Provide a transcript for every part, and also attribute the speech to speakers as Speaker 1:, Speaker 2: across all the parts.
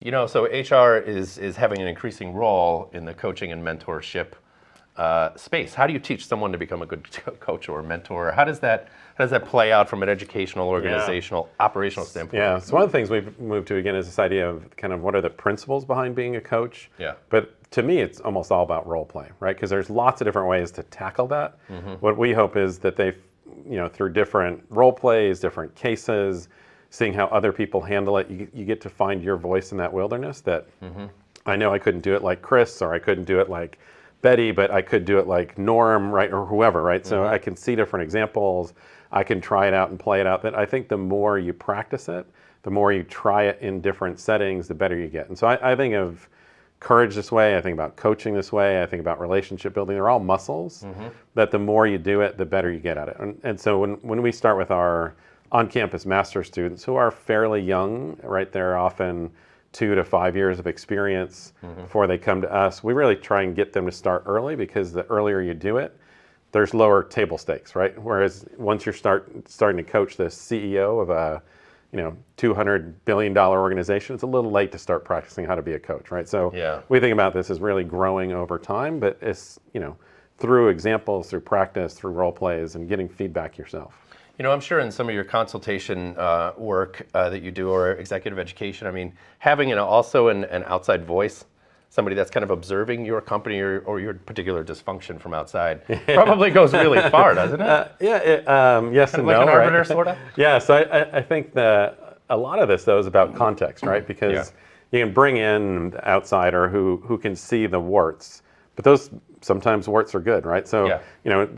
Speaker 1: So HR is having an increasing role in the coaching and mentorship space. How do you teach someone to become a good coach or mentor? How does that play out from an educational, organizational, operational standpoint?
Speaker 2: Yeah, so one of the things we've moved to again is this idea of kind of what are the principles behind being a coach.
Speaker 1: Yeah.
Speaker 2: But to me, it's almost all about role play, right? Because there's lots of different ways to tackle that. What we hope is that they, through different role plays, different cases, seeing how other people handle it, you get to find your voice in that wilderness that I know I couldn't do it like Chris, or I couldn't do it like Betty, but I could do it like Norm, right, or whoever, right? So I can see different examples. I can try it out and play it out. But I think the more you practice it, the more you try it in different settings, the better you get. And so I think of courage this way. I think about coaching this way. I think about relationship building. They're all muscles that the more you do it, the better you get at it. And so when we start with our on-campus master's students who are fairly young, right, they're often 2 to 5 years of experience before they come to us. We really try and get them to start early because the earlier you do it, there's lower table stakes, right? Whereas once you're starting to coach the CEO of a $200 billion organization, it's a little late to start practicing how to be a coach, right? So we think about this as really growing over time, but it's through examples, through practice, through role plays, and getting feedback yourself.
Speaker 1: I'm sure in some of your consultation work that you do or executive education, I mean, having also an outside voice, somebody that's kind of observing your company or your particular dysfunction from outside, probably goes really far, doesn't it?
Speaker 2: Yes and
Speaker 1: like
Speaker 2: no,
Speaker 1: an arbiter,
Speaker 2: right?
Speaker 1: sort of?
Speaker 2: Yeah, so I think that a lot of this, though, is about context, right? Because you can bring in the outsider who can see the warts, but those sometimes warts are good, right? So,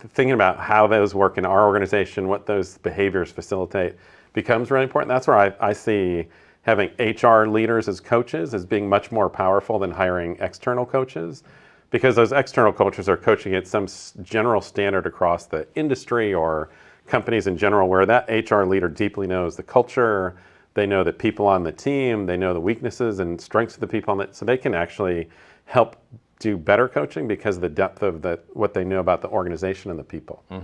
Speaker 2: thinking about how those work in our organization, what those behaviors facilitate becomes really important. That's where I see having HR leaders as coaches as being much more powerful than hiring external coaches, because those external coaches are coaching at some general standard across the industry or companies in general, where that HR leader deeply knows the culture, they know the people on the team, they know the weaknesses and strengths of the people on it, so they can actually help do better coaching because of the depth of what they know about the organization and the people.